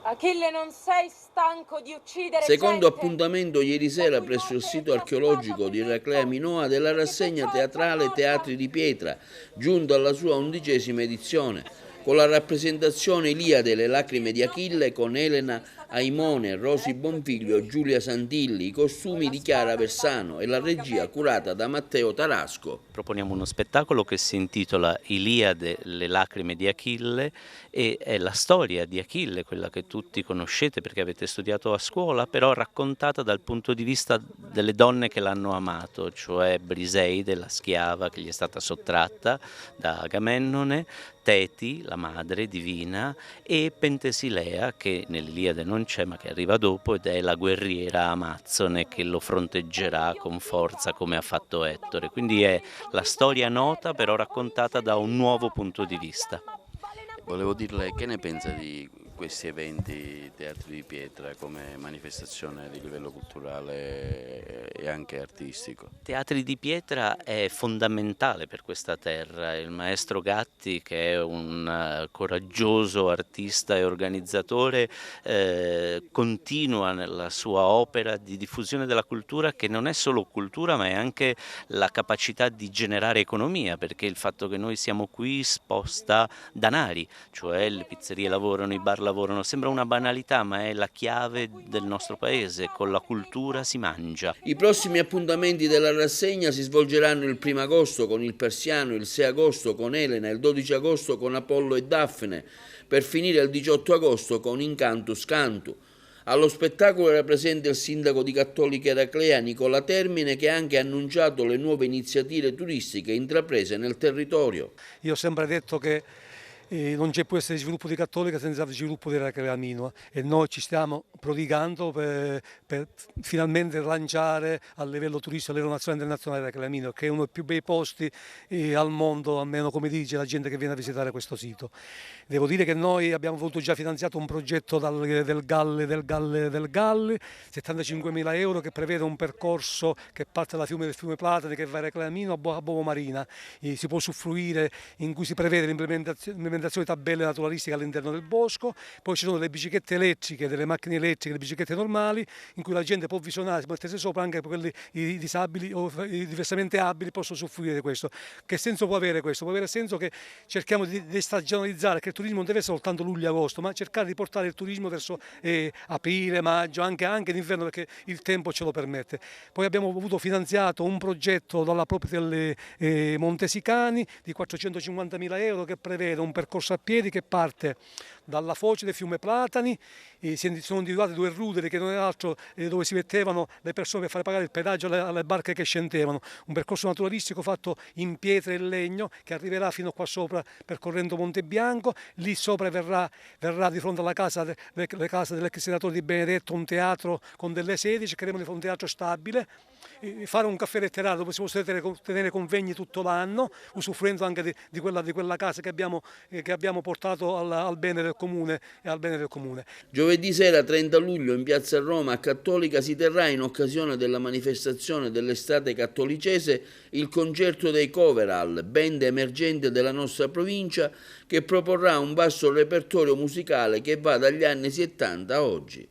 Achille, non sei stanco di uccidere Secondo gente? appuntamento ieri sera presso il sito archeologico di Eraclea Minoa della rassegna teatrale Teatri di Pietra, giunta alla sua 11ª edizione, con la rappresentazione Iliade e le lacrime di Achille con Elena Aimone, Rosi Bonfiglio, Giulia Santilli, i costumi di Chiara Versano e la regia curata da Matteo Tarasco. Proponiamo uno spettacolo che si intitola Iliade, le lacrime di Achille, e è la storia di Achille, quella che tutti conoscete perché avete studiato a scuola, però raccontata dal punto di vista delle donne che l'hanno amato, cioè Briseide, la schiava che gli è stata sottratta da Agamennone, Teti, la madre divina, e Pentesilea, che nell'Iliade non c'è ma che arriva dopo, ed è la guerriera amazzone che lo fronteggerà con forza come ha fatto Ettore. Quindi è la storia nota però raccontata da un nuovo punto di vista. Volevo dirle che ne pensa di questi eventi Teatri di Pietra come manifestazione di livello culturale e anche artistico. Teatri di Pietra è fondamentale per questa terra. Il maestro Gatti, che è un coraggioso artista e organizzatore, continua nella sua opera di diffusione della cultura, che non è solo cultura ma è anche la capacità di generare economia, perché il fatto che noi siamo qui sposta danari, cioè le pizzerie lavorano, i bar lavorano, sembra una banalità ma è la chiave del nostro paese, con la cultura si mangia. I prossimi appuntamenti della rassegna si svolgeranno il 1° agosto con il Persiano, il 6 agosto con Elena, il 12 agosto con Apollo e Daffne, per finire il 18 agosto con Incantus Cantu. Allo spettacolo era presente il sindaco di Cattolica Eraclea, Nicola Termine, che ha anche annunciato le nuove iniziative turistiche intraprese nel territorio. Io ho sempre detto che non c'è può essere sviluppo di Cattolica senza sviluppo di Eraclea Minoa, e noi ci stiamo prodigando per finalmente lanciare a livello turistico, a livello nazionale e internazionale Eraclea Minoa, che è uno dei più bei posti al mondo, almeno come dice la gente che viene a visitare questo sito. Devo dire che noi abbiamo avuto già finanziato un progetto del Galli, 75.000 euro, che prevede un percorso che parte del fiume Platani, che va a Eraclea Minoa a Bovo Marina. Si può usufruire, in cui si prevede l'implementazione di tabelle naturalistiche all'interno del bosco. Poi ci sono le biciclette elettriche, delle macchine elettriche, le biciclette normali, in cui la gente può visionare, mettersi sopra, anche quelli i disabili o i diversamente abili possono usufruire di questo. Che senso può avere questo? Può avere senso che cerchiamo di stagionalizzare, che il turismo non deve essere soltanto luglio-agosto, ma cercare di portare il turismo verso aprile, maggio, anche d'inverno, perché il tempo ce lo permette. Poi abbiamo avuto finanziato un progetto dalla propria delle Montesicani di 450.000 euro, che prevede un percorso a piedi che parte dalla foce del fiume Platani. Sono individuate 2 ruderi, che non è altro dove si mettevano le persone per fare pagare il pedaggio alle barche che scendevano. Un percorso naturalistico fatto in pietra e legno, che arriverà fino a qua sopra percorrendo Monte Bianco. Lì sopra verrà di fronte alla casa, le case dell'ex senatore Di Benedetto, un teatro con delle sedi. Cercheremo di fare un teatro stabile, fare un caffè letterario dove si possono tenere convegni tutto l'anno, usufruendo anche di quella casa che abbiamo portato al bene del comune e al bene del comune. Giovedì sera 30 luglio in piazza Roma a Cattolica si terrà, in occasione della manifestazione dell'estate cattolicese, il concerto dei Coverall, band emergente della nostra provincia, che proporrà un vasto repertorio musicale che va dagli anni 70 a oggi.